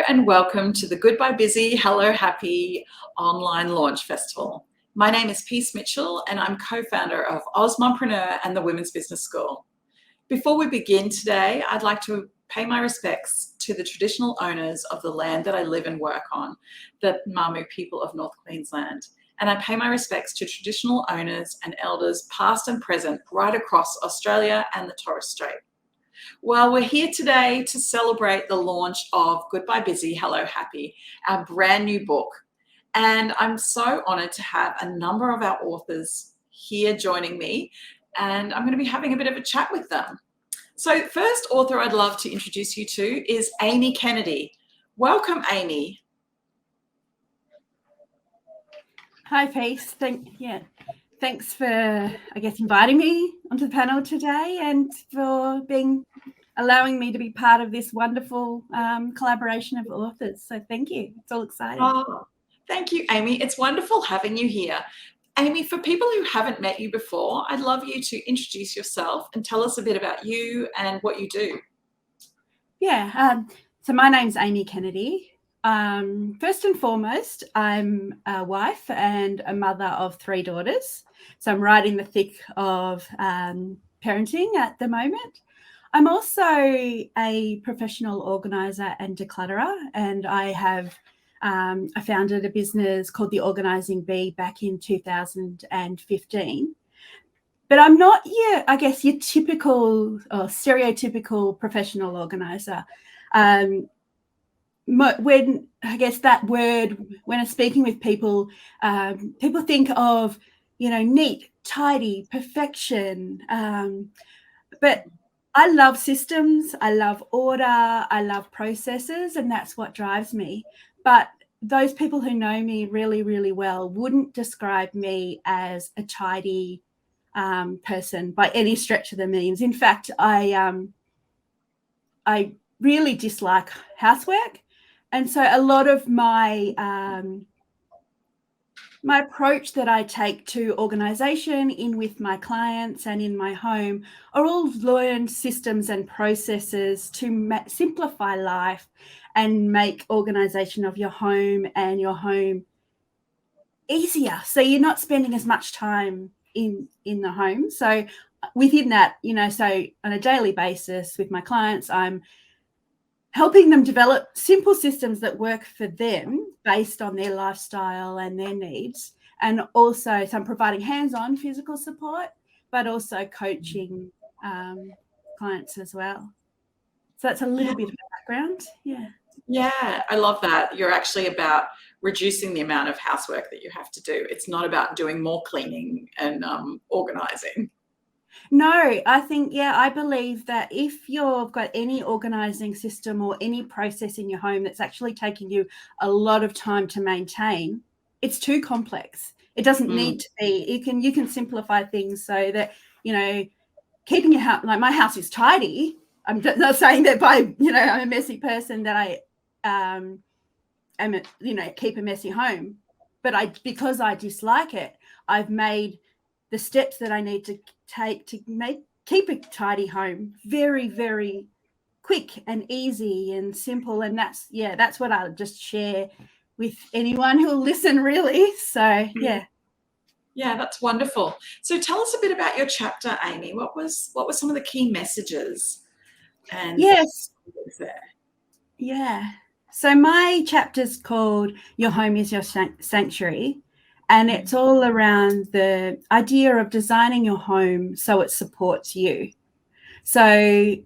and welcome to the Goodbye Busy, Hello Happy online launch festival. My name is Peace Mitchell and I'm co-founder of Osmompreneur and the Women's Business School. Before we begin today, I'd like to pay my respects to the traditional owners of the land that I live and work on, the Mamu people of North Queensland. And I pay my respects to traditional owners and elders past and present right across Australia and the Torres Strait. Well, we're here today to celebrate the launch of Goodbye Busy, Hello Happy, our brand new book. And I'm so honoured to have a number of our authors here joining me, and I'm going to be having a bit of a chat with them. So first author I'd love to introduce you to is Amy Kennedy. Welcome, Amy. Hi, Peace. Thanks for, I guess, inviting me onto the panel today and for allowing me to be part of this wonderful collaboration of authors. So thank you. It's all exciting. Oh, thank you, Amy. It's wonderful having you here. Amy, for people who haven't met you before, I'd love you to introduce yourself and tell us a bit about you and what you do. Yeah, so my name's Amy Kennedy. First and foremost, I'm a wife and a mother of 3 daughters. So I'm right in the thick of parenting at the moment. I'm also a professional organiser and declutterer, and I founded a business called The Organising Bee back in 2015. But I'm not your typical or stereotypical professional organiser. When I'm speaking with people, people think of, neat, tidy, perfection. But I love systems, I love order, I love processes, and that's what drives me. But those people who know me really, really well wouldn't describe me as a tidy person by any stretch of the means. In fact, I really dislike housework. And so a lot of my approach that I take to organisation in with my clients and in my home are all learned systems and processes to simplify life and make organisation of your home and your home easier. So you're not spending as much time in the home. So within that, so on a daily basis with my clients, I'm helping them develop simple systems that work for them based on their lifestyle and their needs. And also, so I'm providing hands-on physical support, but also coaching clients as well. So that's a little bit of a background. Yeah, I love that. You're actually about reducing the amount of housework that you have to do. It's not about doing more cleaning and organising. No, I think, I believe that if you've got any organising system or any process in your home that's actually taking you a lot of time to maintain, it's too complex. It doesn't need to be. You can simplify things so that, keeping your house, like my house is tidy. I'm not saying that I'm a messy person, that I keep a messy home. But because I dislike it, I've made the steps that I need to take to keep a tidy home very, very quick and easy and simple. And that's what I'll just share with anyone who'll listen, really. So Yeah, that's wonderful. So tell us a bit about your chapter, Amy. What were some of the key messages? And yes, so my chapter's called Your Home is Your Sanctuary. And it's all around the idea of designing your home so it supports you. So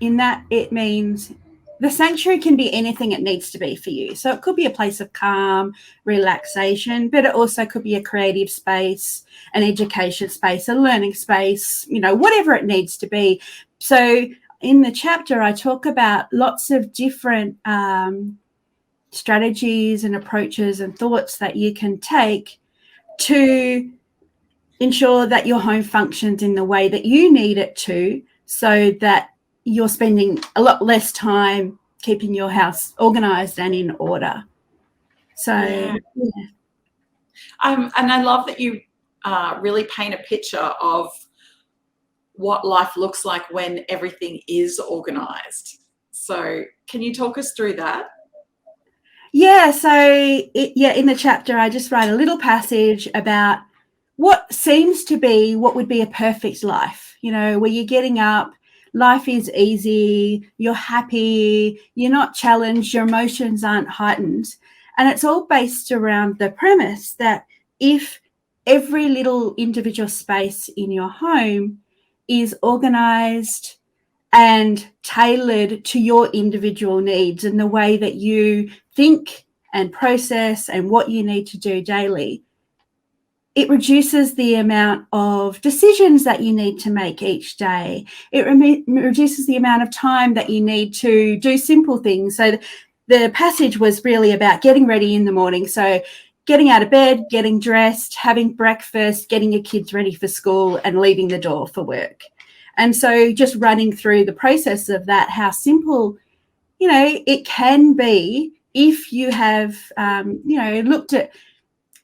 in that, it means the sanctuary can be anything it needs to be for you. So it could be a place of calm, relaxation, but it also could be a creative space, an education space, a learning space, whatever it needs to be. So in the chapter, I talk about lots of different strategies and approaches and thoughts that you can take to ensure that your home functions in the way that you need it to, so that you're spending a lot less time keeping your house organised and in order. So and I love that you really paint a picture of what life looks like when everything is organised. So can you talk us through that? Yeah, so in the chapter, I just write a little passage about what seems to be what would be a perfect life, where you're getting up, life is easy, you're happy, you're not challenged, your emotions aren't heightened. And it's all based around the premise that if every little individual space in your home is organized and tailored to your individual needs and the way that you think and process and what you need to do daily, it reduces the amount of decisions that you need to make each day. It reduces the amount of time that you need to do simple things. So the passage was really about getting ready in the morning. So getting out of bed, getting dressed, having breakfast, getting your kids ready for school and leaving the door for work. And so just running through the process of that, how simple, it can be if you have, looked at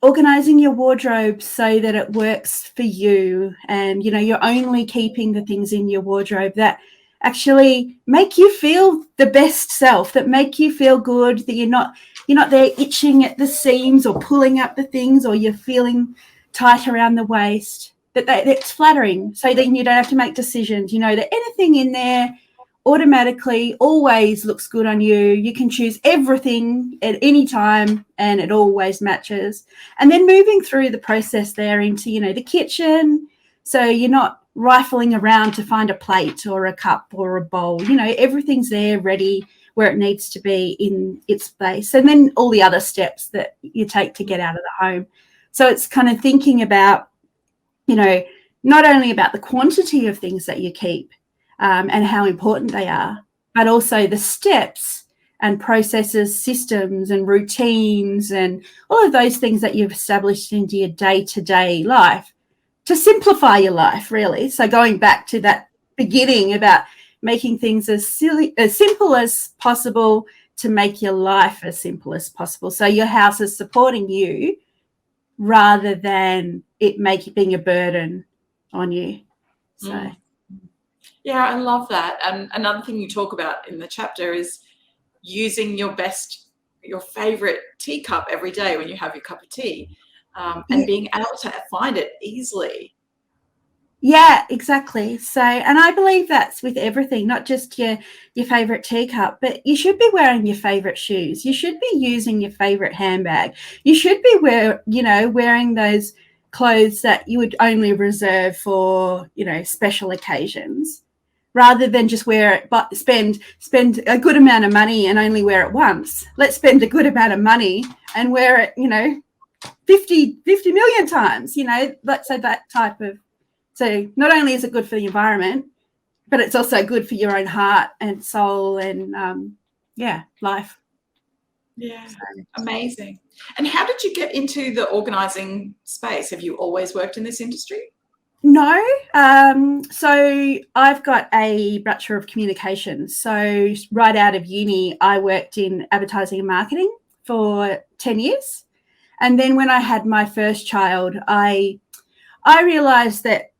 organizing your wardrobe so that it works for you, and you're only keeping the things in your wardrobe that actually make you feel the best self, that make you feel good, that you're not there itching at the seams or pulling up the things, or you're feeling tight around the waist, that's flattering, so then you don't have to make decisions. That anything in there automatically always looks good on you. You can choose everything at any time and it always matches. And then moving through the process there into, the kitchen. So you're not rifling around to find a plate or a cup or a bowl. Everything's there ready where it needs to be in its place. And then all the other steps that you take to get out of the home. So it's kind of thinking about, not only about the quantity of things that you keep, and how important they are, but also the steps and processes, systems and routines and all of those things that you've established into your day-to-day life to simplify your life, really. So going back to that beginning about making things as simple as possible to make your life as simple as possible. So your house is supporting you rather than it being a burden on you. So. Yeah, I love that. And another thing you talk about in the chapter is using your favorite teacup every day when you have your cup of tea, and being able to find it easily. Yeah, exactly. So, and I believe that's with everything, not just your favorite teacup, but you should be wearing your favorite shoes. You should be using your favorite handbag. You should be wearing those clothes that you would only reserve for, special occasions, rather than just wear it, but spend a good amount of money and only wear it once. Let's spend a good amount of money and wear it, 50 million times, let's say that type of. So not only is it good for the environment, but it's also good for your own heart and soul and, life. Yeah, amazing. And how did you get into the organising space? Have you always worked in this industry? No. So I've got a Bachelor of Communications. So right out of uni, I worked in advertising and marketing for 10 years. And then when I had my first child, I realised that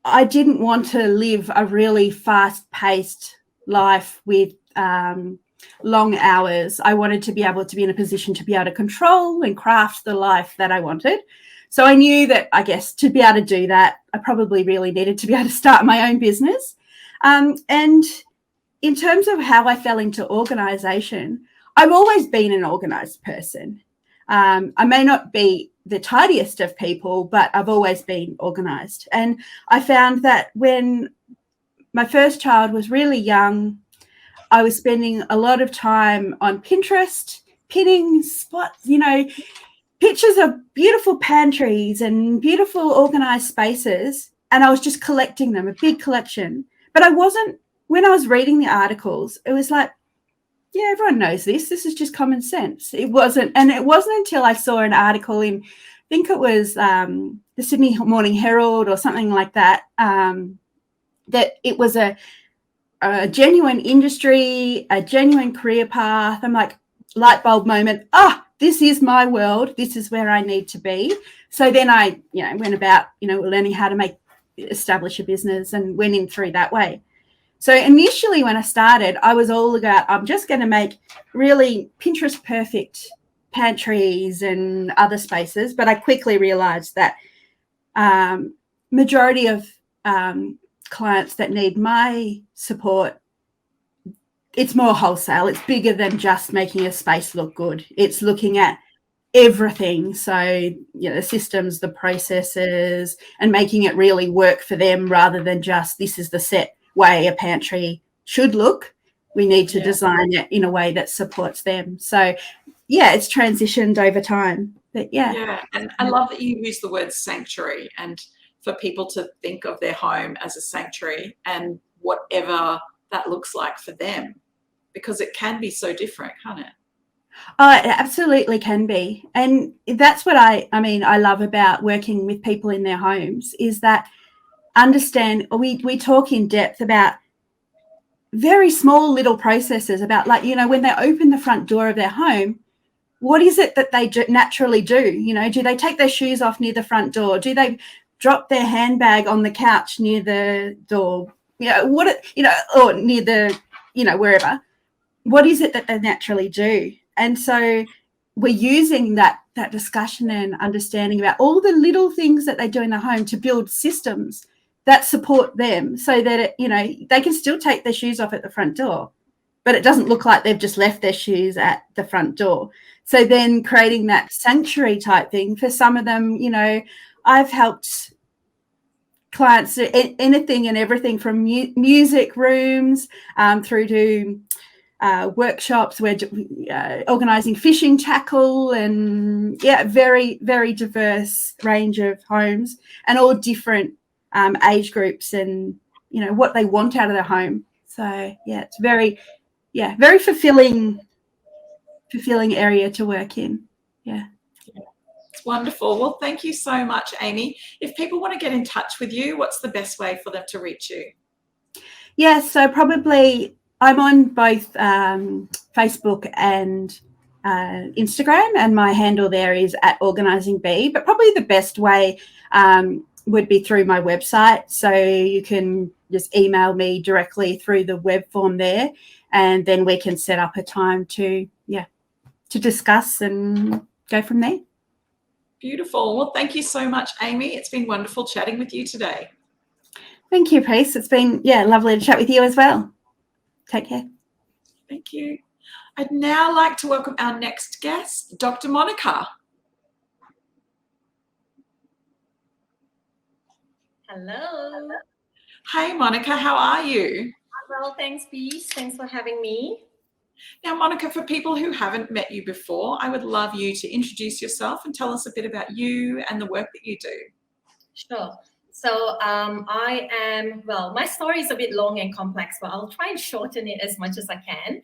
I didn't want to live a really fast-paced life with long hours. I wanted to be able to be in a position to be able to control and craft the life that I wanted. So I knew that, I guess, to be able to do that, I probably really needed to be able to start my own business. And in terms of how I fell into organisation, I've always been an organised person. I may not be the tidiest of people, but I've always been organised. And I found that when my first child was really young, I was spending a lot of time on Pinterest, pinning spots, pictures of beautiful pantries and beautiful organised spaces. And I was just collecting them, a big collection. But when I was reading the articles, it was like, yeah, everyone knows this. This is just common sense. It wasn't until I saw an article in, I think it was the Sydney Morning Herald or something like that, that it was a genuine industry, a genuine career path. I'm like, light bulb moment. This is my world. This is where I need to be. So then I, went about, learning how to establish a business and went in through that way. So initially when I started, I was all about, I'm just going to make really Pinterest perfect pantries and other spaces. But I quickly realized that majority of clients that need my support, it's more wholesale. It's bigger than just making a space look good. It's looking at everything. So, the systems, the processes, and making it really work for them rather than just this is the set way a pantry should look. We need to design it in a way that supports them. So, it's transitioned over time. But Yeah, and I love that you use the word sanctuary, and for people to think of their home as a sanctuary and whatever that looks like for them, because it can be so different, can't it? Oh, it absolutely can be. And that's what I love about working with people in their homes is that we talk in depth about very small little processes about, like, when they open the front door of their home, what is it that they naturally do? Do they take their shoes off near the front door? Do they drop their handbag on the couch near the door? Or near the, wherever. What is it that they naturally do? And so we're using that discussion and understanding about all the little things that they do in the home to build systems that support them so that they can still take their shoes off at the front door, but it doesn't look like they've just left their shoes at the front door. So then creating that sanctuary type thing for some of them, I've helped clients anything and everything from music rooms through to workshops. We're organising fishing tackle and very, very diverse range of homes and all different age groups and, what they want out of their home. So, it's very fulfilling area to work in. Yeah. It's wonderful. Well, thank you so much, Amy. If people want to get in touch with you, what's the best way for them to reach you? Yeah, so probably I'm on both Facebook and Instagram, and my handle there is @organisingb. But probably the best way would be through my website. So you can just email me directly through the web form there, and then we can set up a time to discuss and go from there. Beautiful. Well, thank you so much, Amy. It's been wonderful chatting with you today. Thank you, Peace. It's been lovely to chat with you as well. Take care. Thank you. I'd now like to welcome our next guest, Dr. Monica. Hello. Hey, Monica, how are you? Well, thanks, Peace. Thanks for having me. Now, Monica, for people who haven't met you before, I would love you to introduce yourself and tell us a bit about you and the work that you do. Sure. So I am, my story is a bit long and complex, but I'll try and shorten it as much as I can.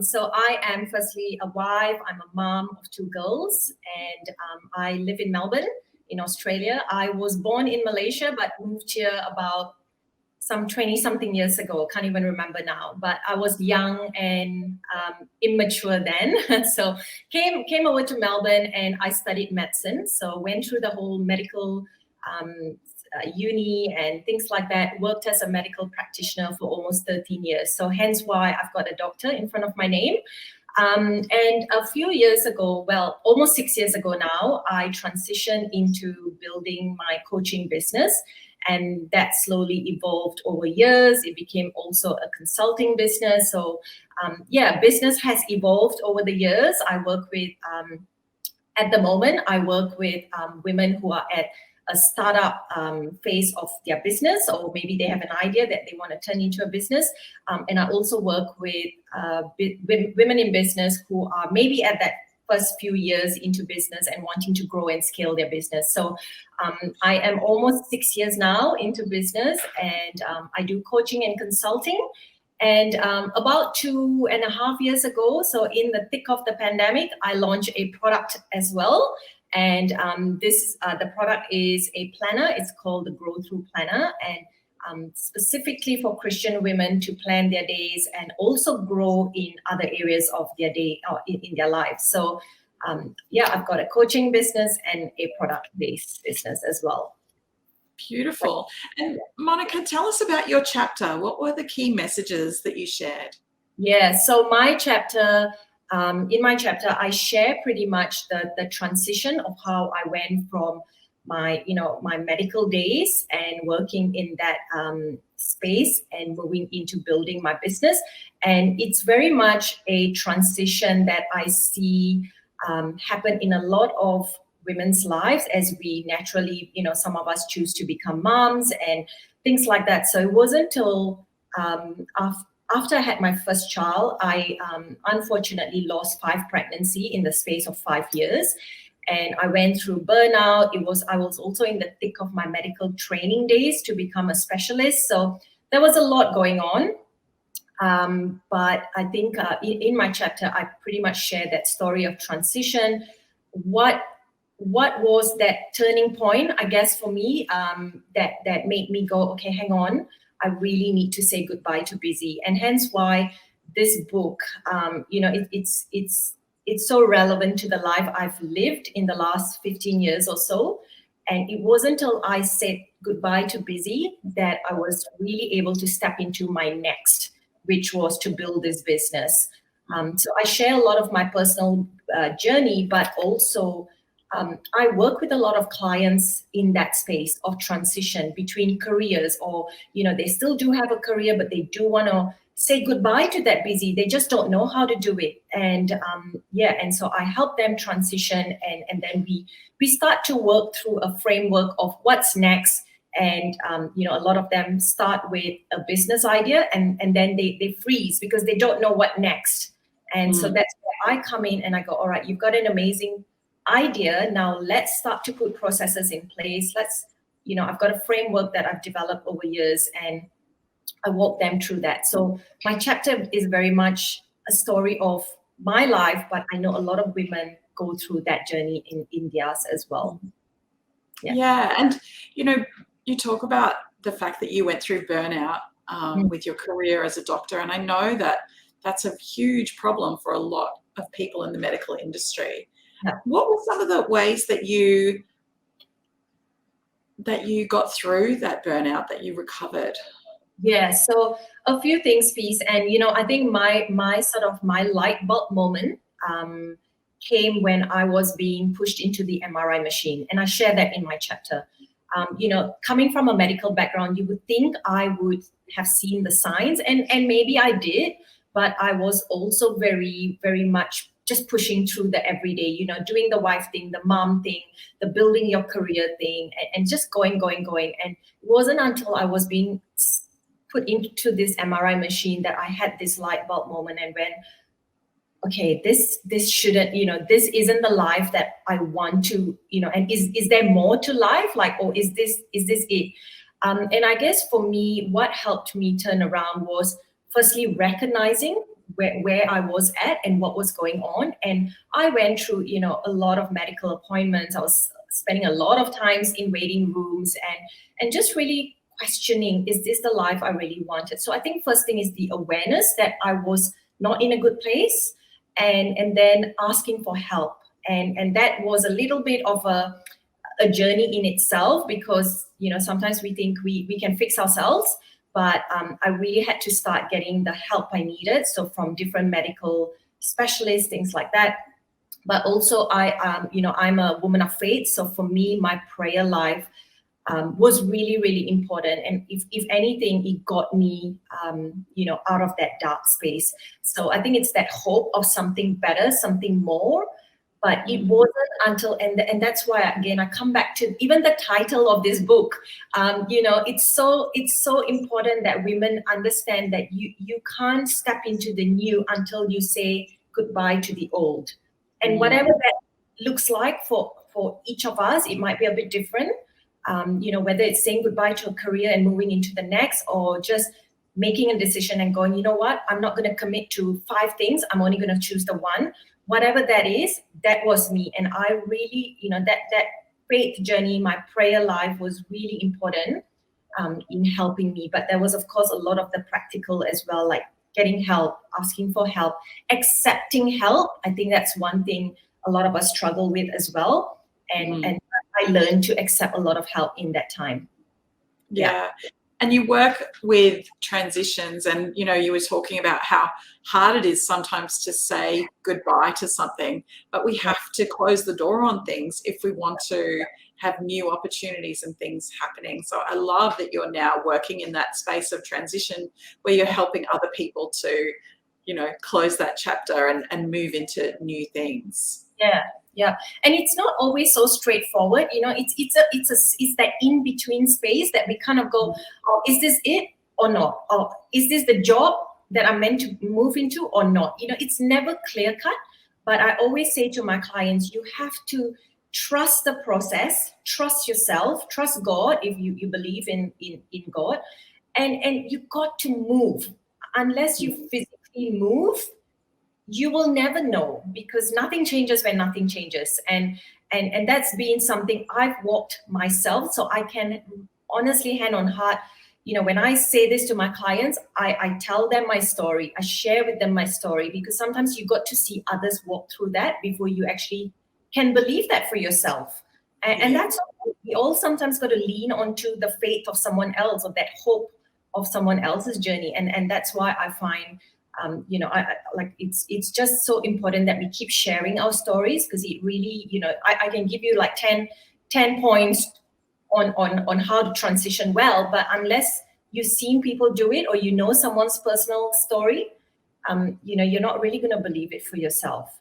So I am firstly a wife. I'm a mom of 2 girls, and I live in Melbourne in Australia. I was born in Malaysia, but moved here about some 20-something years ago. Can't even remember now, but I was young and immature then. So came over to Melbourne and I studied medicine. So went through the whole medical uni and things like that, worked as a medical practitioner for almost 13 years. So hence why I've got a doctor in front of my name. And a few years ago, almost 6 years ago now, I transitioned into building my coaching business. And that slowly evolved over years. It became also a consulting business. So business has evolved over the years. I work with, at the moment, I work with women who are at a startup phase of their business, or maybe they have an idea that they want to turn into a business. And I also work with women in business who are maybe at that first few years into business and wanting to grow and scale their business. So I am almost 6 years now into business, and I do coaching and consulting. And about 2.5 years ago, so in the thick of the pandemic, I launched a product as well. And the product is a planner. It's called the Grow Through Planner, and specifically for Christian women to plan their days and also grow in other areas of their day or in their lives. So I've got a coaching business and a product-based business as well. Beautiful. And Monica, tell us about your chapter. What were the key messages that you shared? Yeah, so my chapter, in my chapter, I share pretty much the transition of how I went from my, my medical days and working in that space and moving into building my business. And it's very much a transition that I see happen in a lot of women's lives as we naturally, some of us choose to become moms and things like that. So it wasn't until after I had my first child, I unfortunately lost 5 pregnancy in the space of 5 years. And I went through burnout. I was also in the thick of my medical training days to become a specialist. So there was a lot going on. But I think in my chapter, I pretty much share that story of transition. What was that turning point, I guess, for me, that made me go, okay, hang on, I really need to say goodbye to busy. And hence why this book, it's so relevant to the life I've lived in the last 15 years or so. And it wasn't until I said goodbye to busy that I was really able to step into my next, which was to build this business. So I share a lot of my personal journey, but also I work with a lot of clients in that space of transition between careers, or, they still do have a career, but they do want to say goodbye to that busy. They just don't know how to do it. And and so I help them transition, and then we start to work through a framework of what's next. And a lot of them start with a business idea, and then they freeze because they don't know what next. And so that's where I come in and I go, all right, you've got an amazing idea. Now let's start to put processes in place. I've got a framework that I've developed over years, and I walk them through that. So my chapter is very much a story of my life, but I know a lot of women go through that journey in India's as well. Yeah. And, you talk about the fact that you went through burnout with your career as a doctor. And I know that that's a huge problem for a lot of people in the medical industry. Yeah. What were some of the ways that you got through that burnout, that you recovered? Yeah, so a few things, Peace. And, I think my light bulb moment came when I was being pushed into the MRI machine. And I share that in my chapter. Coming from a medical background, you would think I would have seen the signs, and maybe I did, but I was also very, very much just pushing through the everyday, doing the wife thing, the mom thing, the building your career thing, and just going. And it wasn't until I was being put into this MRI machine that I had this light bulb moment and went, okay, this shouldn't, this isn't the life that I want to, and is there more to life? Or is this it? And I guess for me, what helped me turn around was firstly recognizing where I was at and what was going on. And I went through, a lot of medical appointments. I was spending a lot of times in waiting rooms and just really questioning, is this the life I really wanted? So I think first thing is the awareness that I was not in a good place, and then asking for help. And that was a little bit of a journey in itself, because, sometimes we think we can fix ourselves, but I really had to start getting the help I needed. So from different medical specialists, things like that. But also I'm a woman of faith. So for me, my prayer life was really, really important. And if anything, it got me, out of that dark space. So I think it's that hope of something better, something more. But it wasn't until, and that's why, again, I come back to even the title of this book. It's so important that women understand that you can't step into the new until you say goodbye to the old. And whatever that looks like for each of us, it might be a bit different. Whether it's saying goodbye to a career and moving into the next, or just making a decision and going, you know what, I'm not going to commit to 5 things. I'm only going to choose the one. Whatever that is, that was me. And I really, that faith journey, my prayer life was really important in helping me. But there was, of course, a lot of the practical as well, like getting help, asking for help, accepting help. I think that's one thing a lot of us struggle with as well. And I learned to accept a lot of help in that time. Yeah. And you work with transitions, and you were talking about how hard it is sometimes to say goodbye to something, but we have to close the door on things if we want to have new opportunities and things happening. So I love that you're now working in that space of transition where you're helping other people to, close that chapter and move into new things. Yeah, and it's not always so straightforward. It's that in between space that we kind of go, oh, is this it or not? Or is this the job that I'm meant to move into or not? It's never clear cut. But I always say to my clients, you have to trust the process, trust yourself, trust God if you believe in God, and you got to move. Unless you physically move, you will never know, because nothing changes when nothing changes. And that's been something I've walked myself. So I can honestly, hand on heart, when I say this to my clients, I tell them my story. I share with them my story, because sometimes you got to see others walk through that before you actually can believe that for yourself. And that's, we all sometimes got to lean onto the faith of someone else, or that hope of someone else's journey. And that's why I find, I like, it's just so important that we keep sharing our stories, because it really, I can give you like 10 points on how to transition well, but unless you've seen people do it, or someone's personal story, you're not really going to believe it for yourself.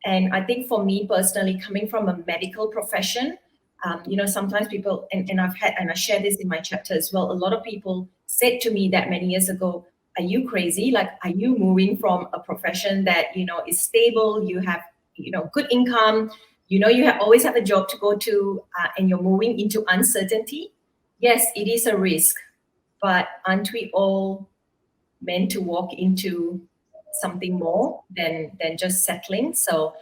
And I think for me personally, coming from a medical profession, sometimes people, and I share this in my chapter as well, a lot of people said to me that many years ago, are you crazy? Like, are you moving from a profession that, is stable, you have, good income, you always have a job to go to, and you're moving into uncertainty? Yes, it is a risk, but aren't we all meant to walk into something more than just settling? So,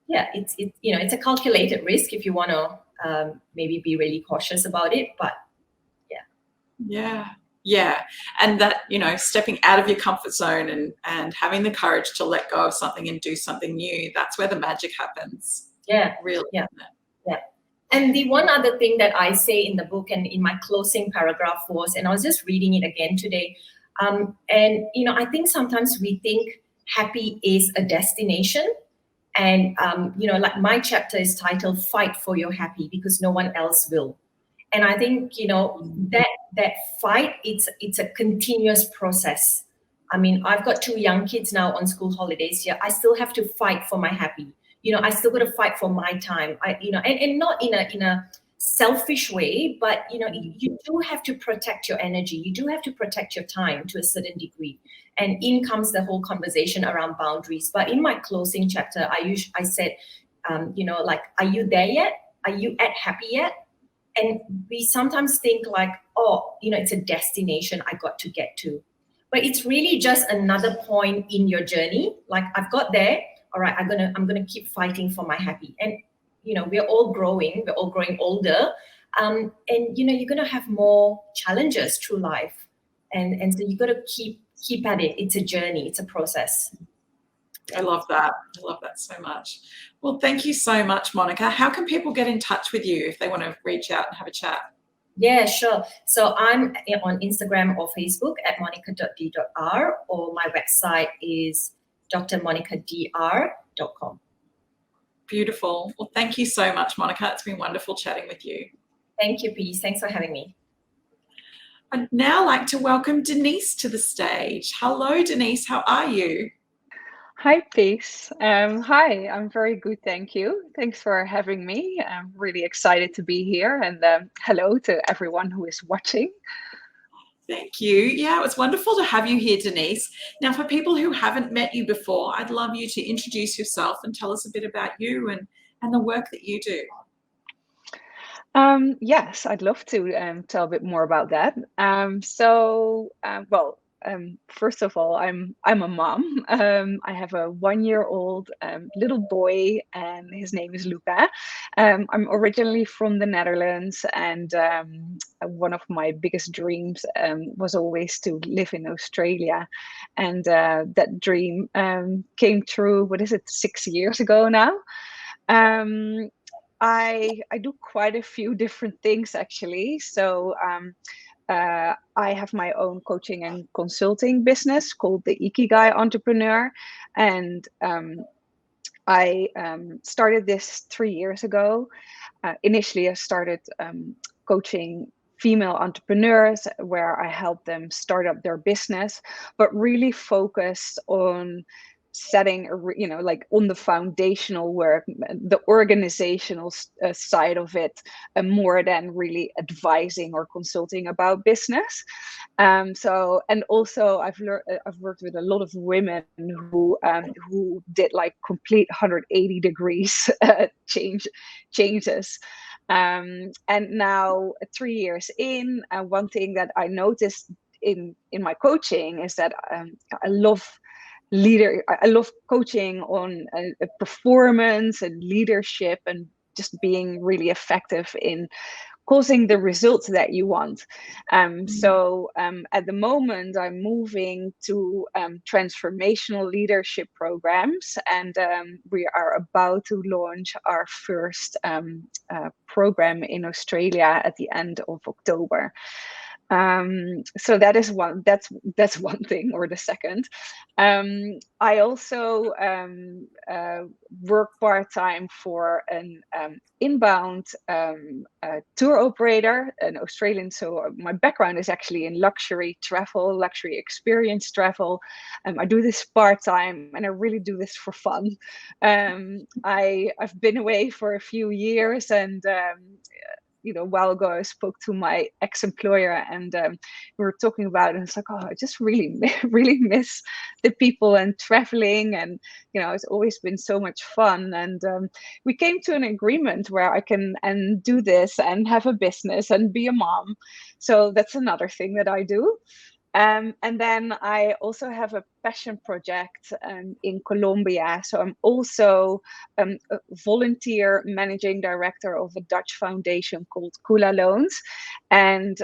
it's a calculated risk if you want to maybe be really cautious about it, but yeah. And that, stepping out of your comfort zone and having the courage to let go of something and do something new, that's where the magic happens. Really. Yeah. And the one other thing that I say in the book and in my closing paragraph was, and I was just reading it again today, I think sometimes we think happy is a destination. And, like my chapter is titled Fight for Your Happy, because no one else will. And I think, that fight, it's a continuous process. I mean, I've got 2 young kids now on school holidays here. I still have to fight for my happy. I still got to fight for my time. And not in a selfish way, but, you do have to protect your energy. You do have to protect your time to a certain degree. And in comes the whole conversation around boundaries. But in my closing chapter, I said, like, are you there yet? Are you at happy yet? And we sometimes think like, oh, it's a destination I got to get to. But it's really just another point in your journey. Like, I've got there. All right, I'm gonna keep fighting for my happy. And we're all growing older. And you're gonna have more challenges through life. And so you gotta keep at it. It's a journey, it's a process. I love that. I love that so much. Well, thank you so much, Monica. How can people get in touch with you if they want to reach out and have a chat? Yeah, sure. So I'm on Instagram or Facebook at monica.d.r, or my website is drmonicadr.com. Beautiful. Well, thank you so much, Monica. It's been wonderful chatting with you. Thank you, Peace. Thanks for having me. I'd now like to welcome Denise to the stage. Hello, Denise. How are you? Hi, Peace. Hi, I'm very good, thank you. Thanks for having me. I'm really excited to be here, and hello to everyone who is watching. Thank you. Yeah, it was wonderful to have you here, Denise. Now, for people who haven't met you before, I'd love you to introduce yourself and tell us a bit about you and the work that you do. Yes, I'd love to tell a bit more about that. First of all, I'm a mom. I have a 1-year-old little boy, and his name is Luca. I'm originally from the Netherlands, and one of my biggest dreams was always to live in Australia, and that dream came true. What is it? 6 years ago now. I do quite a few different things actually. So I have my own coaching and consulting business called the Ikigai Entrepreneur, and I started this 3 years ago. Initially, I started coaching female entrepreneurs where I help them start up their business, but really focused on setting, like on the foundational work, the organizational side of it, more than really advising or consulting about business. So, and also I've worked with a lot of women who did like complete 180 degrees changes. And now 3 years in, one thing that I noticed in my coaching is that I love coaching on performance and leadership and just being really effective in causing the results that you want. So at the moment, I'm moving to transformational leadership programs, and we are about to launch our first program in Australia at the end of October. So that is that's one thing, or the second. I also work part-time for an inbound tour operator, an Australian. So my background is actually in luxury travel, luxury experience travel. I do this part-time, and I really do this for fun. I've been away for a few years, and a while ago I spoke to my ex-employer, and we were talking about it, and it's like, oh, I just really really miss the people and traveling, and it's always been so much fun. And we came to an agreement where I can do this and have a business and be a mom. So that's another thing that I do. And then I also have a passion project in Colombia. So I'm also a volunteer managing director of a Dutch foundation called Kula Loans. And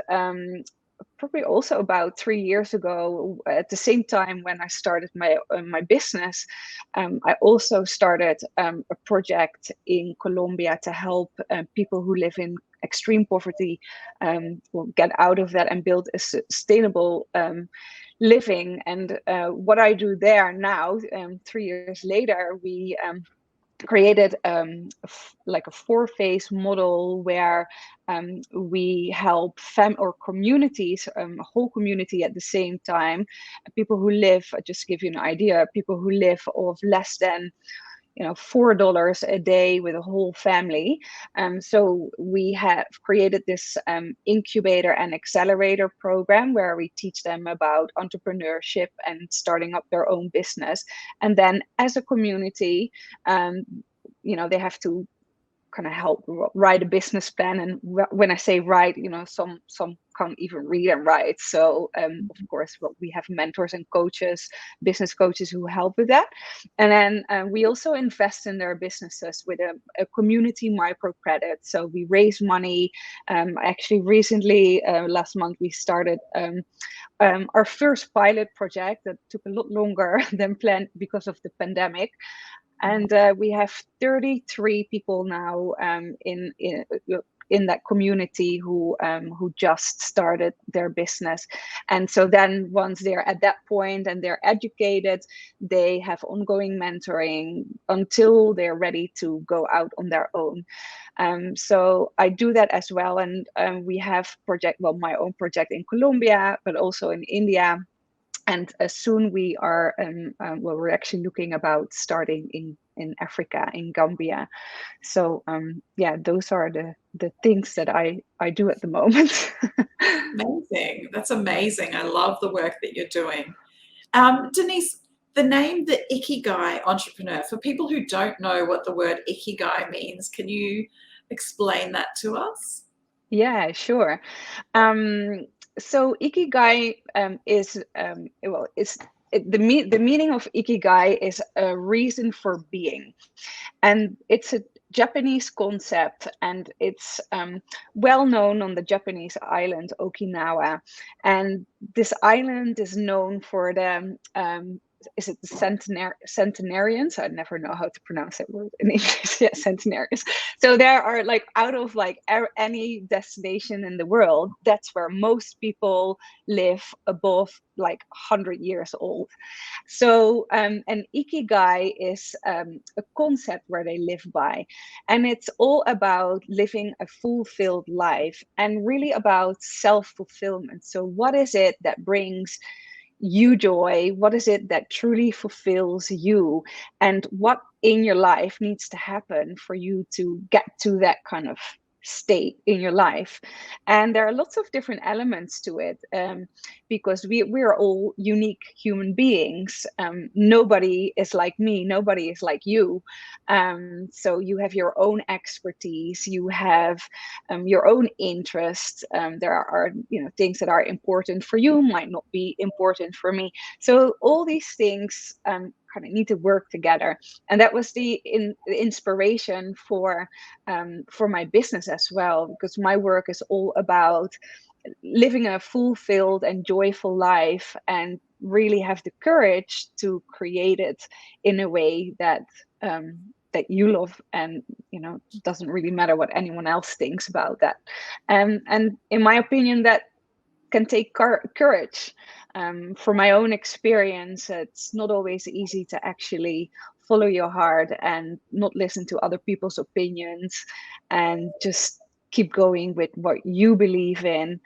probably also about 3 years ago, at the same time when I started my business, I also started a project in Colombia to help people who live in extreme poverty will get out of that and build a sustainable living. And what I do there now, 3 years later, we created like a 4-phase model where we help communities, a whole community at the same time. People who live, just to give you an idea, people who live of less than $4 a day with a whole family. So we have created this incubator and accelerator program where we teach them about entrepreneurship and starting up their own business. And then as a community, they have to kind of help write a business plan. And when I say write, some can't even read and write. So of course, we have mentors and coaches, business coaches who help with that. And then we also invest in their businesses with a community microcredit. So we raise money. Actually, recently, last month, we started our first pilot project that took a lot longer than planned because of the pandemic. And we have 33 people now in that community who just started their business. And so then once they're at that point and they're educated, they have ongoing mentoring until they're ready to go out on their own. So I do that as well. And we have my own project in Colombia, but also in India. And soon we are, we're actually looking about starting in Africa, in Gambia. So yeah, those are the things that I do at the moment. Amazing. That's amazing. I love the work that you're doing. Denise, the name, the Ikigai Entrepreneur, for people who don't know what the word Ikigai means, can you explain that to us? Yeah, sure. So Ikigai is the meaning of Ikigai is a reason for being, and it's a Japanese concept, and it's well known on the Japanese island Okinawa. And this island is known for the is it the centenarians? I never know how to pronounce that word in English. Yeah, centenarians. So there are like, out of like any destination in the world, that's where most people live above like 100 years old. So an ikigai is a concept where they live by, and it's all about living a fulfilled life and really about self-fulfillment. So what is it that brings you joy? What is it that truly fulfills you? And what in your life needs to happen for you to get to that kind of state in your life? And there are lots of different elements to it, because we're all unique human beings. Nobody is like me, nobody is like you. So you have your own expertise, you have your own interests. There are, things that are important for you might not be important for me. So all these things kind of need to work together. And that was the inspiration for my business as well, because my work is all about living a fulfilled and joyful life, and really have the courage to create it in a way that that you love, and it doesn't really matter what anyone else thinks about that. And in my opinion, that can take courage. From my own experience, it's not always easy to actually follow your heart and not listen to other people's opinions, and just keep going with what you believe in.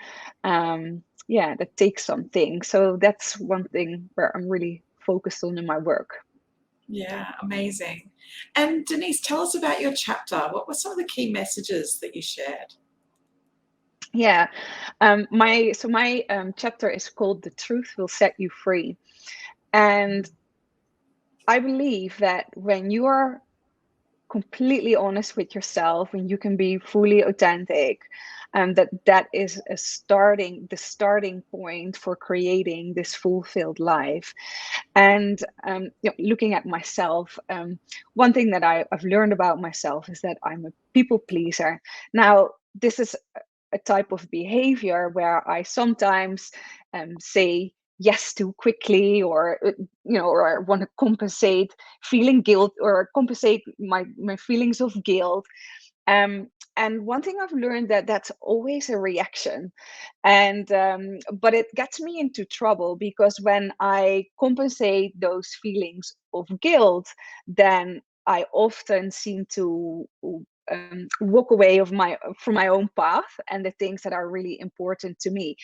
Yeah, that takes something. So that's one thing where I'm really focused on in my work. Yeah, amazing. And Denise, tell us about your chapter. What were some of the key messages that you shared? Yeah, my chapter is called "The Truth Will Set You Free," and I believe that when you are completely honest with yourself, when you can be fully authentic, that is the starting point for creating this fulfilled life. And looking at myself, one thing that I've learned about myself is that I'm a people pleaser. Now, this is a type of behavior where I sometimes say yes too quickly, or or I want to compensate feeling guilt, or compensate my feelings of guilt. And one thing I've learned, that that's always a reaction, and but it gets me into trouble, because when I compensate those feelings of guilt, then I often seem to walk away from my own path and the things that are really important to me.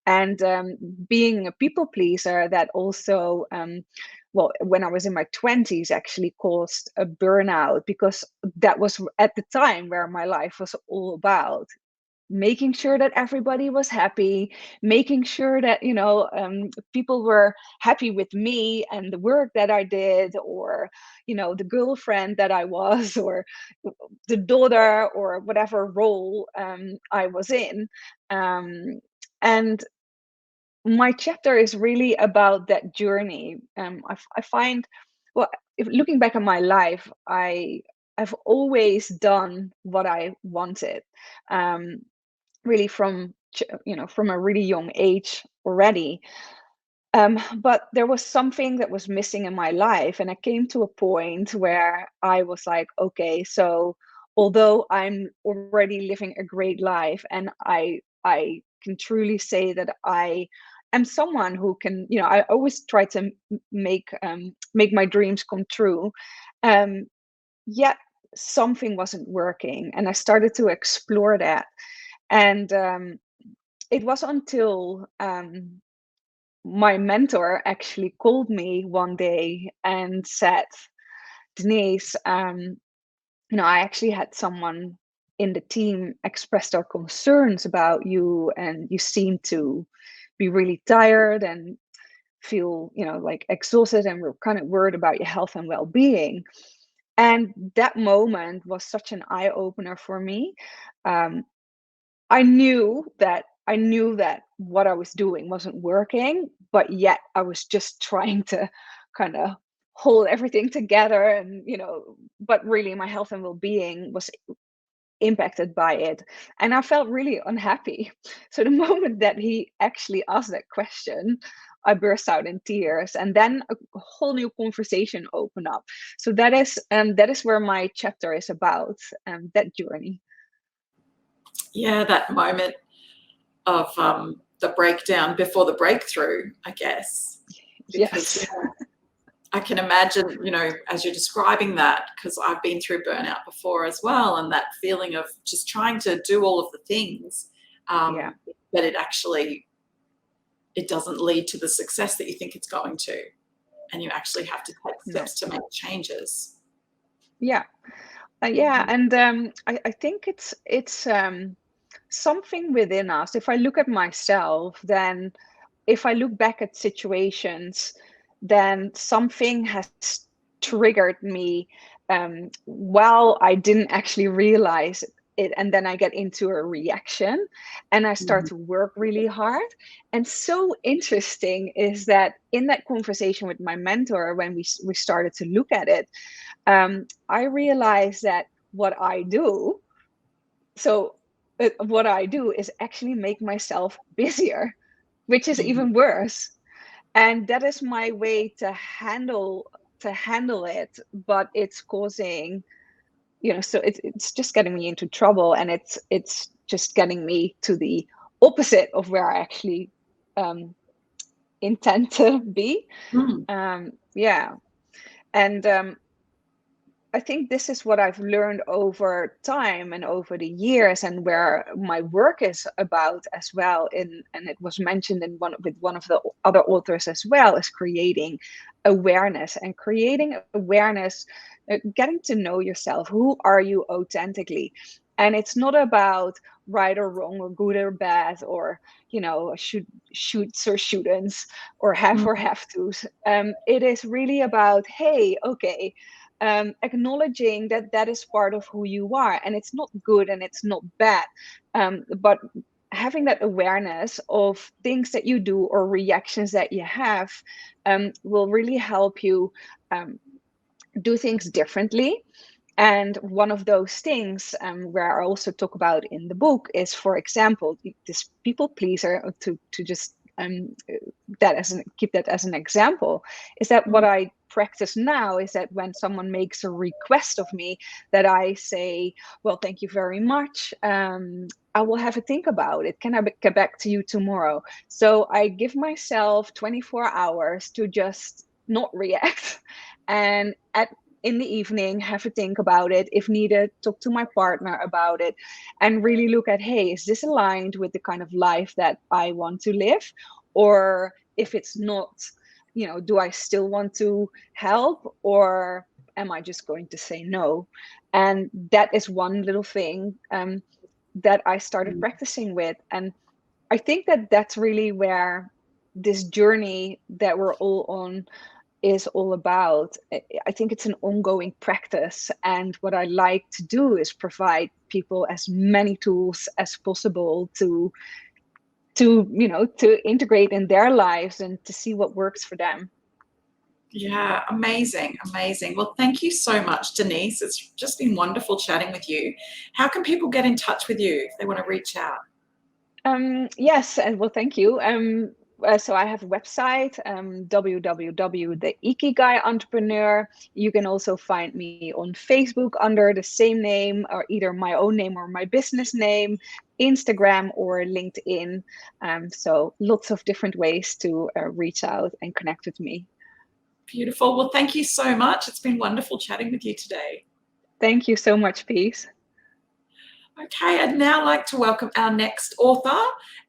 And being a people pleaser, that also well, when I was in my 20s, actually caused a burnout, because that was at the time where my life was all about making sure that everybody was happy, making sure that people were happy with me and the work that I did, or the girlfriend that I was, or the daughter, or whatever role I was in. And my chapter is really about that journey. I find, well, if looking back at my life, I've always done what I wanted, really from from a really young age already. But there was something that was missing in my life, and I came to a point where I was like, okay, so although I'm already living a great life, and I can truly say that I am someone who can, I always try to make my dreams come true. Yet something wasn't working, and I started to explore that. And it was until my mentor actually called me one day and said, Denise, I actually had someone in the team express their concerns about you, and you seem to be really tired and feel, like exhausted, and we're kind of worried about your health and well-being. And that moment was such an eye-opener for me. I knew that what I was doing wasn't working, but yet I was just trying to kind of hold everything together, and but really my health and well-being was impacted by it, and I felt really unhappy. So the moment that he actually asked that question, I burst out in tears, and then a whole new conversation opened up. So that is where my chapter is about, that journey. Yeah, that moment of the breakdown before the breakthrough, I guess. Because Yes. I can imagine, as you're describing that, because I've been through burnout before as well, and that feeling of just trying to do all of the things, Yeah. but it doesn't lead to the success that you think it's going to, and you actually have to take steps to make changes. Yeah. Yeah, and I think it's something within us. If I look at myself, then if I look back at situations, then something has triggered me while I didn't actually realize it, and then I get into a reaction and I start to work really hard. And so interesting is that in that conversation with my mentor, when we started to look at it, I realized that what I do is actually make myself busier, which is even worse. And that is my way to handle it, but it's causing, so it's just getting me into trouble, and it's just getting me to the opposite of where I actually intend to be. Yeah. And I think this is what I've learned over time and over the years, and where my work is about as well. And it was mentioned with one of the other authors as well, is creating awareness. And creating awareness, getting to know yourself. Who are you authentically? And it's not about right or wrong or good or bad, or shoots or shouldn'ts or have or have tos. It is really about, hey, okay. Acknowledging that is part of who you are, and it's not good and it's not bad, but having that awareness of things that you do or reactions that you have will really help you do things differently. And one of those things, where I also talk about in the book, is, for example, this people pleaser, to just keep that as an example, is that what I practice now is that when someone makes a request of me, that I say, well, thank you very much. I will have a think about it. Can I get back to you tomorrow? So I give myself 24 hours to just not react, and in the evening have a think about it. If needed, talk to my partner about it, and really look at, hey, is this aligned with the kind of life that I want to live? Or if it's not, do I still want to help, or am I just going to say no? And that is one little thing that I started practicing with. And I think that that's really where this journey that we're all on is all about. I think it's an ongoing practice, and what I like to do is provide people as many tools as possible to integrate in their lives and to see what works for them. Yeah, amazing. Well, thank you so much, Denise. It's just been wonderful chatting with you. How can people get in touch with you if they want to reach out? Yes, and well, thank you. So I have a website, www.the-ikigai-entrepreneur. You can also find me on Facebook under the same name, or either my own name or my business name, Instagram or LinkedIn. So lots of different ways to reach out and connect with me. Beautiful. Well, thank you so much. It's been wonderful chatting with you today. Thank you so much, Peace. Okay, I'd now like to welcome our next author.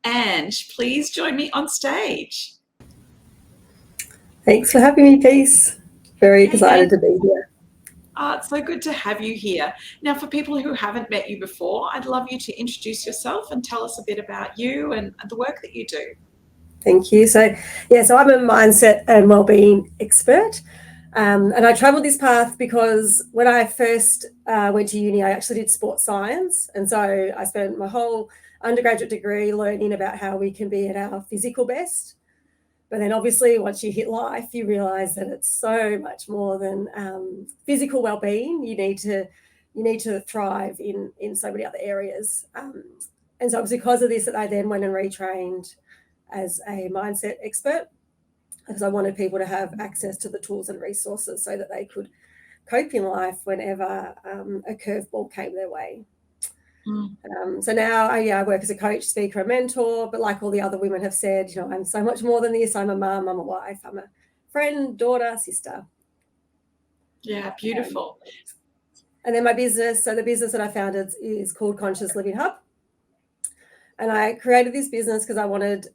Ange, please join me on stage. Thanks for having me, Peace. Very excited to be here. It's so good to have you here. Now, for people who haven't met you before, I'd love you to introduce yourself and tell us a bit about you and the work that you do. Thank you. So I'm a mindset and wellbeing expert. And I traveled this path because when I first went to uni, I actually did sports science. And so I spent my whole undergraduate degree learning about how we can be at our physical best. But then obviously once you hit life, you realize that it's so much more than physical well-being. You need to thrive in so many other areas. And so it was because of this that I then went and retrained as a mindset expert. because I wanted people to have access to the tools and resources so that they could cope in life whenever a curveball came their way. So now I work as a coach, speaker, and mentor, but like all the other women have said, you know, I'm so much more than this. I'm a mum, I'm a wife, I'm a friend, daughter, sister. Yeah, beautiful. And then my business, so the business that I founded is called Conscious Living Hub. And I created this business because I wanted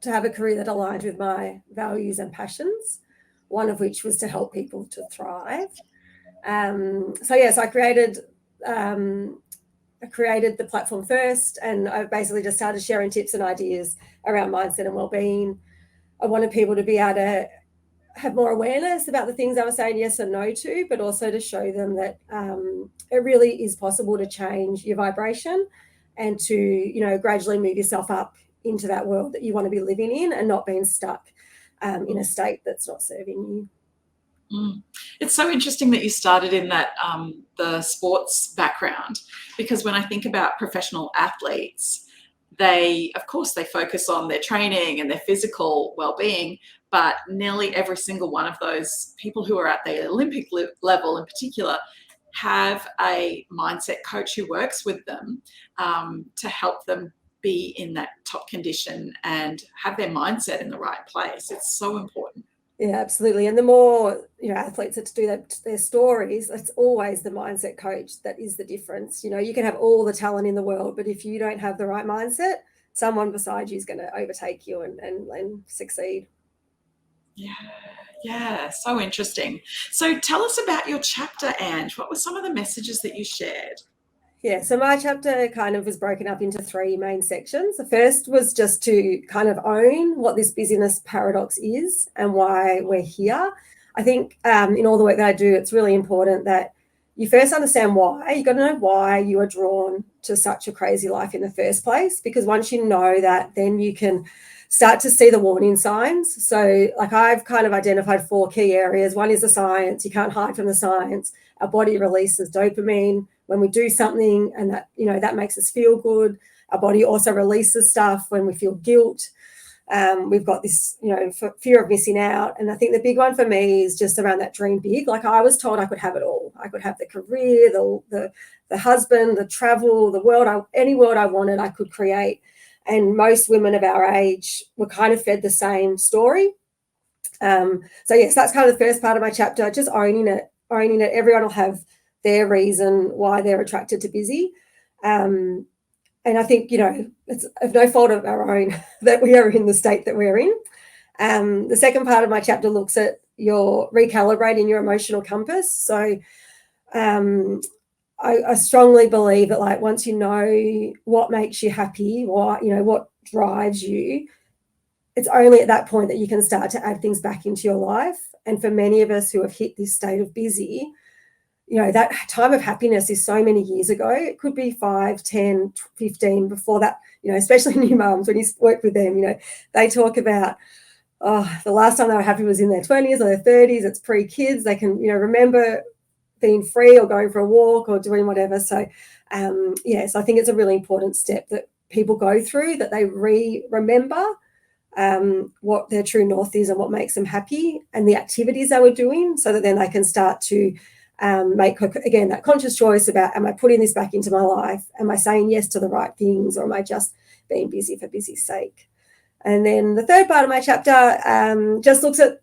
to have a career that aligned with my values and passions, one of which was to help people to thrive. So I created the platform first, and I basically just started sharing tips and ideas around mindset and well-being. I wanted people to be able to have more awareness about the things I was saying yes and no to, but also to show them that it really is possible to change your vibration and to, you know, gradually move yourself up into that world that you want to be living in and not being stuck in a state that's not serving you. It's so interesting that you started in that the sports background, because when I think about professional athletes, they focus on their training and their physical well-being, but nearly every single one of those people who are at the Olympic level in particular have a mindset coach who works with them to help them be in that top condition and have their mindset in the right place. It's so important. Yeah, absolutely. And the more, you know, athletes that do their stories, it's always the mindset coach that is the difference. You know, you can have all the talent in the world, but if you don't have the right mindset, someone beside you is going to overtake you and succeed. Yeah, so interesting. So tell us about your chapter, Ange. What were some of the messages that you shared? Yeah, so my chapter kind of was broken up into 3 main sections. The first was just to kind of own what this busyness paradox is and why we're here. I think in all the work that I do, it's really important that you first understand why. You've got to know why you are drawn to such a crazy life in the first place, because once you know that, then you can start to see the warning signs. So like I've kind of identified 4 key areas. One is the science. You can't hide from the science. Our body releases dopamine when we do something, and that, you know, that makes us feel good. Our body also releases stuff when we feel guilt. We've got this, you know, fear of missing out. And I think the big one for me is just around that dream big. Like I was told I could have it all. I could have the career, the husband, the travel, the world, any world I wanted, I could create. And most women of our age were kind of fed the same story. So yes, that's kind of the first part of my chapter, just owning it. Everyone will have their reason why they're attracted to busy. And I think, you know, it's of no fault of our own that we are in the state that we're in. The second part of my chapter looks at your recalibrating your emotional compass. So I strongly believe that, like, once you know what makes you happy, what drives you, it's only at that point that you can start to add things back into your life. And for many of us who have hit this state of busy, you know, that time of happiness is so many years ago. It could be 5, 10, 15 before that, you know, especially new mums, when you work with them, you know, they talk about, the last time they were happy was in their 20s or their 30s. It's pre-kids. They can, you know, remember being free or going for a walk or doing whatever. So, so I think it's a really important step that people go through, that they remember what their true north is and what makes them happy and the activities they were doing, so that then they can start to make, again, that conscious choice about, am I putting this back into my life? Am I saying yes to the right things, or am I just being busy for busy's sake? And then the third part of my chapter just looks at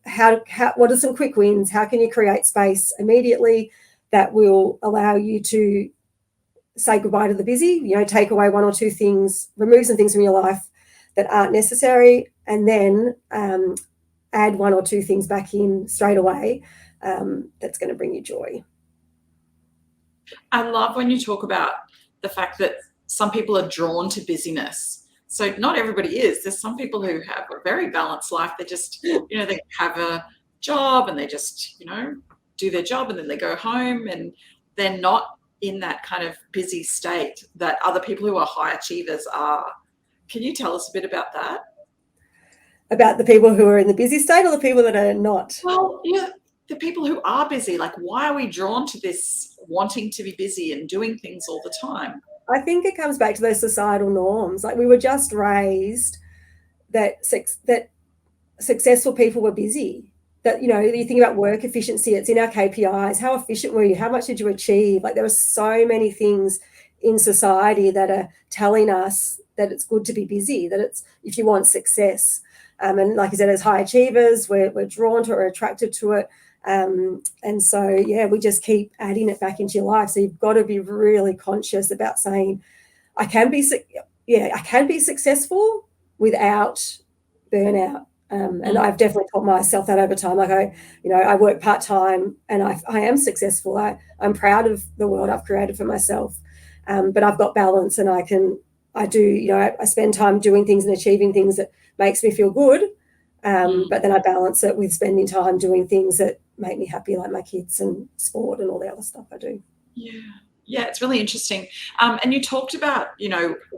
what are some quick wins? How can you create space immediately that will allow you to say goodbye to the busy, you know, take away 1 or 2 things, remove some things from your life that aren't necessary, and then add 1 or 2 things back in straight away that's going to bring you joy. I love when you talk about the fact that some people are drawn to busyness. So not everybody is. There's some people who have a very balanced life. They just, you know, they have a job and they just, you know, do their job and then they go home, and they're not in that kind of busy state that other people who are high achievers are. Can you tell us a bit about that? About the people who are in the busy state, or the people that are not? Well, yeah, the people who are busy. Like, why are we drawn to this wanting to be busy and doing things all the time? I think it comes back to those societal norms. Like, we were just raised that successful people were busy. That, you know, you think about work efficiency, it's in our KPIs. How efficient were you? How much did you achieve? Like, there are so many things in society that are telling us that it's good to be busy, that it's, if you want success. And like you said, as high achievers, we're drawn to it or attracted to it. And so, yeah, we just keep adding it back into your life. So you've got to be really conscious about saying, I can be successful without burnout. And I've definitely taught myself that over time. Like, I work part-time and I am successful. I'm proud of the world I've created for myself. But I've got balance, and I spend time doing things and achieving things that makes me feel good. But then I balance it with spending time doing things that make me happy, like my kids and sport and all the other stuff I do. Yeah, it's really interesting. And you talked about,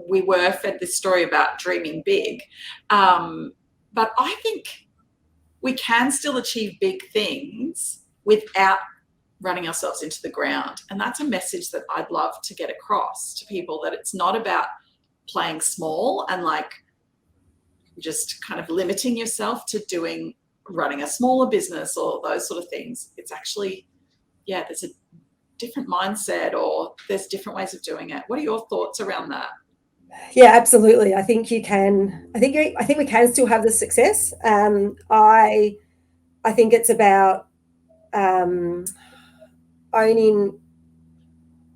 we were fed this story about dreaming big. But I think we can still achieve big things without running ourselves into the ground. And that's a message that I'd love to get across to people, that it's not about playing small and like just kind of limiting yourself to running a smaller business or those sort of things. It's actually, there's a different mindset, or there's different ways of doing it. What are your thoughts around that? Yeah, absolutely. I think we can still have the success. I think it's about owning.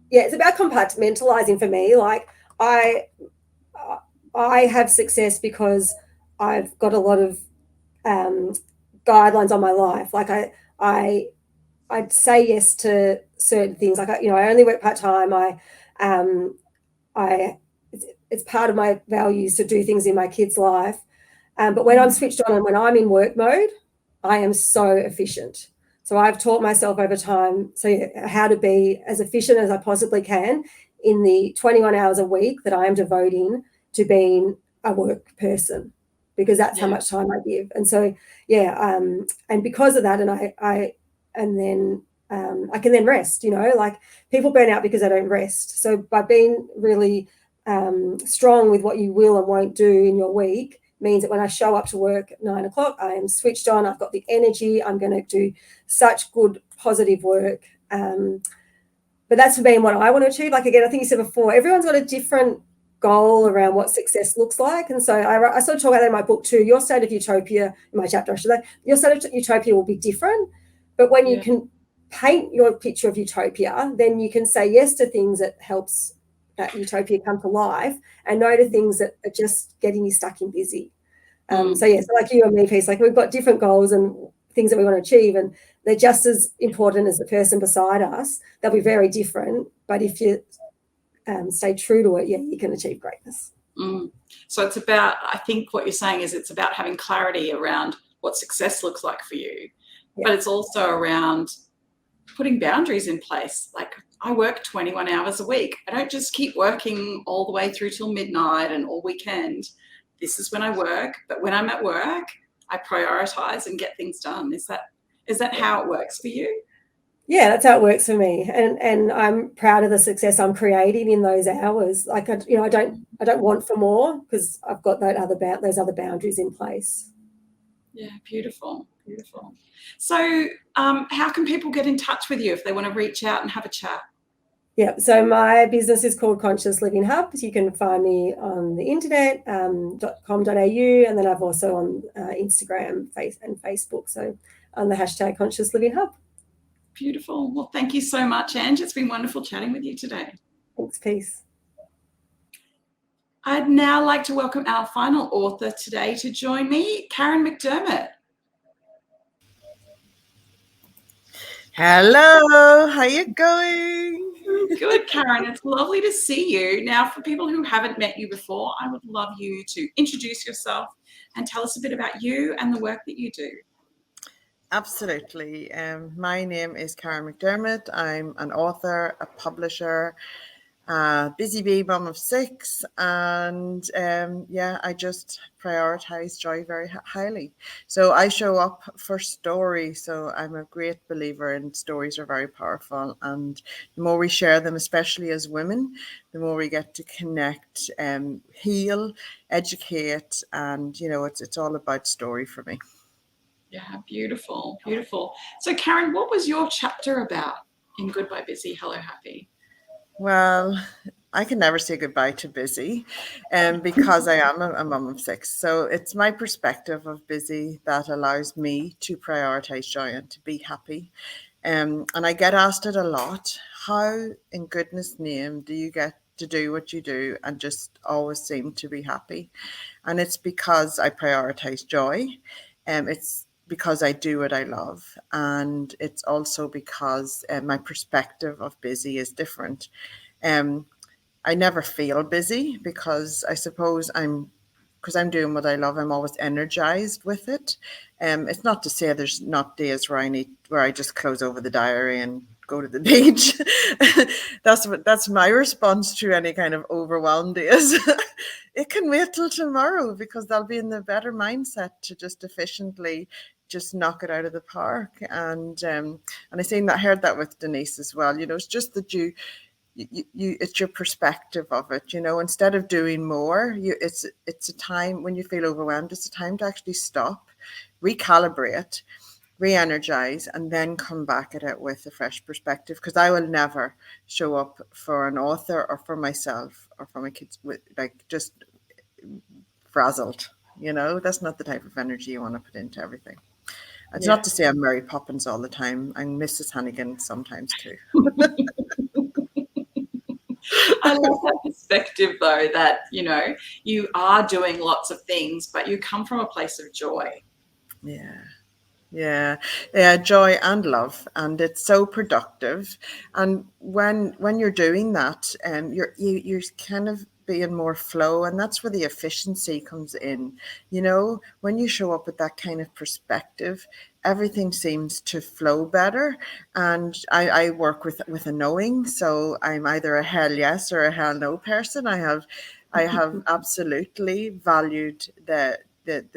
Yeah, it's about compartmentalizing for me. Like, I have success because I've got a lot of guidelines on my life. Like, I'd say yes to certain things. Like, I only work part-time. It's part of my values to do things in my kid's life. But when I'm switched on and when I'm in work mode, I am so efficient. So I've taught myself over time how to be as efficient as I possibly can in the 21 hours a week that I am devoting to being a work person, because that's how much time I give. And so, and because of that, and I can then rest, like, people burn out because they don't rest. So by being really strong with what you will and won't do in your week means that when I show up to work at 9 o'clock, I am switched on. I've got the energy. I'm going to do such good, positive work. But that's for being what I want to achieve. Like, again, I think you said before, everyone's got a different goal around what success looks like. And so I sort of talk about that in my book too. Your state of utopia, in my chapter, I should say, your state of utopia will be different. But when you can paint your picture of utopia, then you can say yes to things that helps that utopia come to life, and no to things that are just getting you stuck in busy. So like you and me, Peace, like, we've got different goals and things that we want to achieve, and they're just as important as the person beside us. They'll be very different, but if you stay true to it, you can achieve greatness. So it's about, I think what you're saying is, it's about having clarity around what success looks like for you, but it's also around putting boundaries in place. Like, I work 21 hours a week. I don't just keep working all the way through till midnight and all weekend. This is when I work, but when I'm at work, I prioritize and get things done. Is that how it works for you? Yeah, that's how it works for me, and I'm proud of the success I'm creating in those hours. Like, I don't want for more, because I've got those other boundaries in place. Yeah, beautiful. So, how can people get in touch with you if they want to reach out and have a chat? Yeah, so my business is called Conscious Living Hub. You can find me on the internet, .com.au, and then I've also on Instagram, and Facebook. So on the hashtag Conscious Living Hub. Beautiful. Well, thank you so much, Ange. It's been wonderful chatting with you today. Thanks, Peace. I'd now like to welcome our final author today to join me, Karen McDermott. Hello, how you going? Good, Karen. It's lovely to see you. Now, for people who haven't met you before, I would love you to introduce yourself and tell us a bit about you and the work that you do. Absolutely. My name is Karen McDermott. I'm an author, a publisher, busy bee mum of 6, and I just prioritize joy very highly. So I show up for stories. So I'm a great believer in stories are very powerful, and the more we share them, especially as women, the more we get to connect, heal, educate, and it's all about story for me. Yeah, beautiful, beautiful. So Karen, what was your chapter about in Goodbye Busy, Hello Happy? Well, I can never say goodbye to busy, because I am a mum of six. So it's my perspective of busy that allows me to prioritize joy and to be happy. And I get asked it a lot. How in goodness name do you get to do what you do and just always seem to be happy? And it's because I prioritize joy. It's because I do what I love. And it's also because my perspective of busy is different. Um, I never feel busy because I suppose because I'm doing what I love, I'm always energized with it. It's not to say there's not days where I just close over the diary and go to the beach. That's my response to any kind of overwhelmed days. It can wait till tomorrow because I'll be in the better mindset to just efficiently just knock it out of the park. And I heard that with Denise as well. It's just that you it's your perspective of it, instead of doing more, it's a time when you feel overwhelmed, it's a time to actually stop, recalibrate, re-energize, and then come back at it with a fresh perspective, because I will never show up for an author or for myself or for my kids with like just frazzled. That's not the type of energy you want to put into everything. It's not to say I'm Mary Poppins all the time. I'm Mrs. Hannigan sometimes too. I love that perspective, though, that, you are doing lots of things, but you come from a place of joy. Yeah, joy and love, and it's so productive. And when you're doing that, you're kind of being more flow, and that's where the efficiency comes in. When you show up with that kind of perspective, everything seems to flow better. And I work with a knowing, so I'm either a hell yes or a hell no person. I have absolutely valued the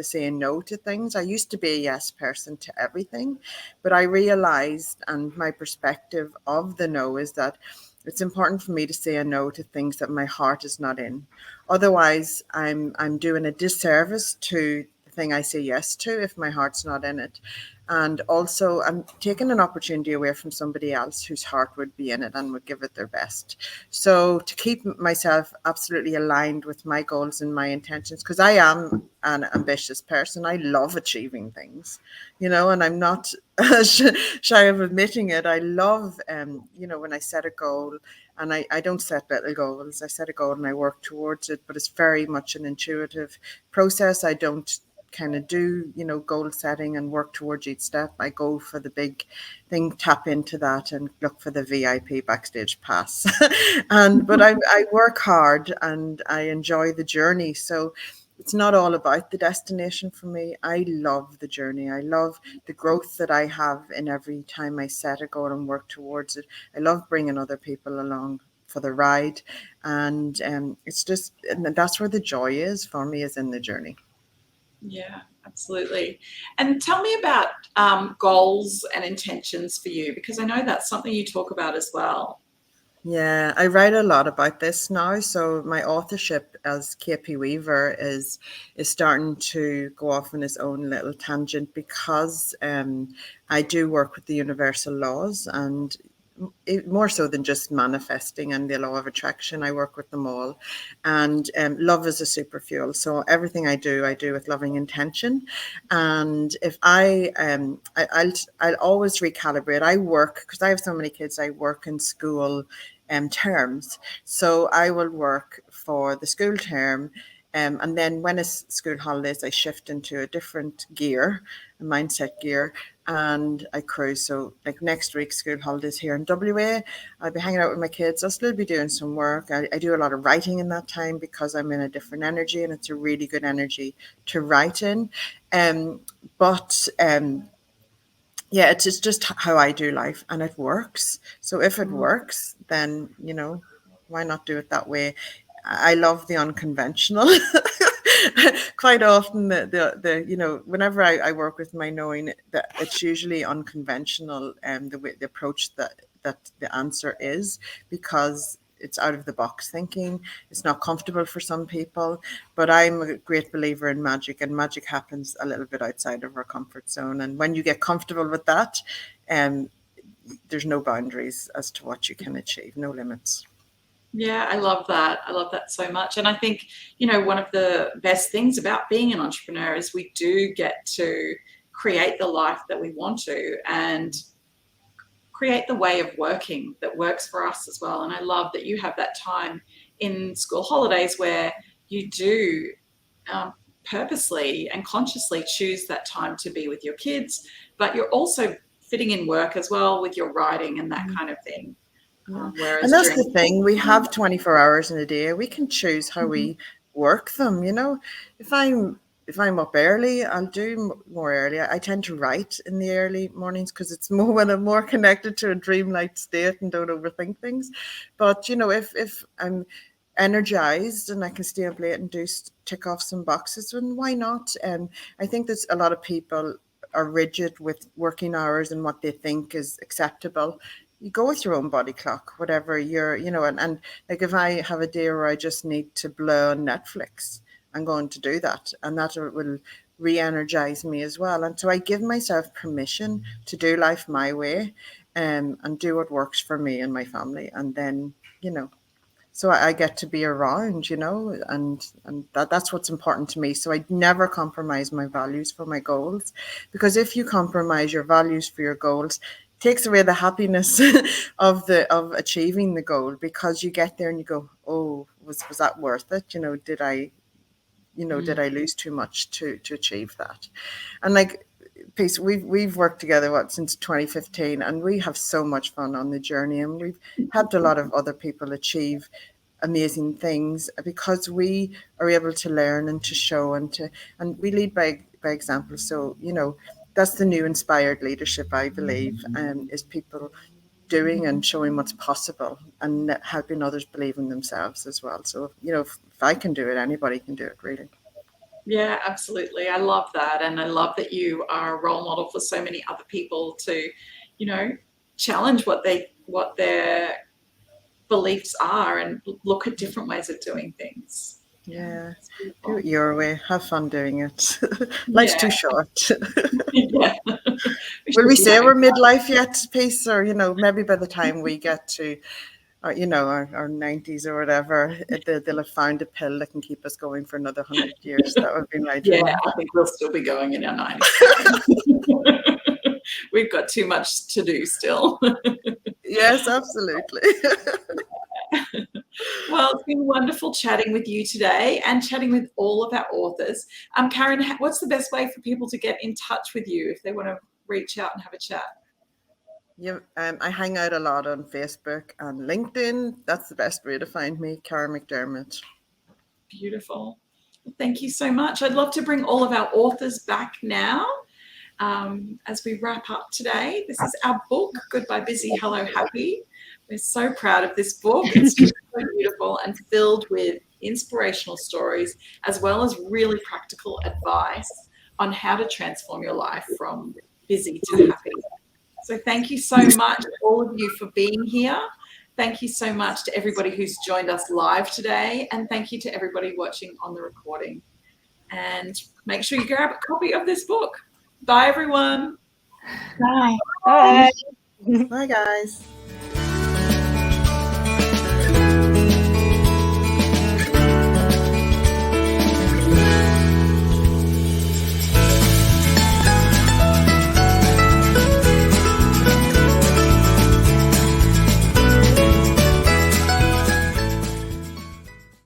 saying no to things. I used to be a yes person to everything, but I realized, and my perspective of the no is that it's important for me to say a no to things that my heart is not in. Otherwise, I'm doing a disservice to the thing I say yes to if my heart's not in it. And also, I'm taking an opportunity away from somebody else whose heart would be in it and would give it their best. So to keep myself absolutely aligned with my goals and my intentions, because I am an ambitious person, I love achieving things, and I'm not shy of admitting it. I love, when I set a goal, and I don't set little goals. I set a goal and I work towards it, but it's very much an intuitive process. I don't kind of do goal setting and work towards each step. I go for the big thing, tap into that, and look for the VIP backstage pass. But I work hard and I enjoy the journey. So it's not all about the destination for me. I love the journey. I love the growth that I have in every time I set a goal and work towards it. I love bringing other people along for the ride, and it's just, and that's where the joy is for me, is in the journey. Yeah, absolutely. And tell me about goals and intentions for you, because I know that's something you talk about as well. Yeah, I write a lot about this now. So my authorship as KP Weaver is starting to go off on its own little tangent, because I do work with the universal laws, and more so than just manifesting and the law of attraction. I work with them all, and love is a super fuel. So everything I do with loving intention. And if I'll always recalibrate. I work, because I have so many kids, I work in school terms. So I will work for the school term. And then when it's school holidays, I shift into a different gear, a mindset gear, and I cruise. So like next week, school holidays here in WA, I'll be hanging out with my kids. I'll still be doing some work. I do a lot of writing in that time because I'm in a different energy, and it's a really good energy to write in. But yeah, it's just how I do life, and it works. So if it works, then, why not do it that way? I love the unconventional. Quite often, whenever I work with my knowing, that it's usually unconventional, the approach that the answer is, because it's out of the box thinking. It's not comfortable for some people, but I'm a great believer in magic, and magic happens a little bit outside of our comfort zone. And when you get comfortable with that, there's no boundaries as to what you can achieve, no limits. Yeah, I love that. I love that so much. And I think, one of the best things about being an entrepreneur is we do get to create the life that we want to, and create the way of working that works for us as well. And I love that you have that time in school holidays where you do purposely and consciously choose that time to be with your kids, but you're also fitting in work as well with your writing and that kind of thing. Yeah. And that's the thing, we have 24 hours in a day. We can choose how we work them. If I'm up early, I'll do more early. I tend to write in the early mornings because it's more when I'm more connected to a dreamlike state and don't overthink things. But if I'm energized and I can stay up late and tick off some boxes, then why not? I think there's a lot of people are rigid with working hours and what they think is acceptable. You go with your own body clock, whatever and like if I have a day where I just need to blow on Netflix, I'm going to do that, and that will re-energize me as well. And so I give myself permission to do life my way, and do what works for me and my family. And then, so I get to be around, and that's what's important to me. So I never compromise my values for my goals, because if you compromise your values for your goals, it takes away the happiness of achieving the goal, because you get there and you go, oh, was that worth it? Did I lose too much to achieve that? And like, Peace, we've worked together since 2015, and we have so much fun on the journey, and we've helped a lot of other people achieve amazing things because we are able to learn and to show and we lead by example. So that's the new inspired leadership, I believe, is people doing and showing what's possible and helping others believe in themselves as well. So if I can do it, anybody can do it, really. Yeah, absolutely. I love that. And I love that you are a role model for so many other people to, challenge what their beliefs are and look at different ways of doing things. Yeah. Do it your way. Have fun doing it. Life's too short. Yeah. Will we say we're midlife yet, Peace? Or, maybe by the time we get to our 90s or whatever, they'll have found a pill that can keep us going for another 100 years. That would be my dream. Yeah, I think we'll still be going in our 90s. We've got too much to do still. Yes, absolutely. Well, it's been wonderful chatting with you today and chatting with all of our authors. Karen, what's the best way for people to get in touch with you if they want to reach out and have a chat? Yeah, I hang out a lot on Facebook and LinkedIn. That's the best way to find me, Karen McDermott. Beautiful. Well, thank you so much. I'd love to bring all of our authors back now as we wrap up today. This is our book, Goodbye Busy, Hello Happy. We're so proud of this book. It's just so beautiful and filled with inspirational stories, as well as really practical advice on how to transform your life from busy to happy. So thank you so much, all of you, for being here. Thank you so much to everybody who's joined us live today. And thank you to everybody watching on the recording. And make sure you grab a copy of this book. Bye, everyone. Bye. Bye. Bye, guys.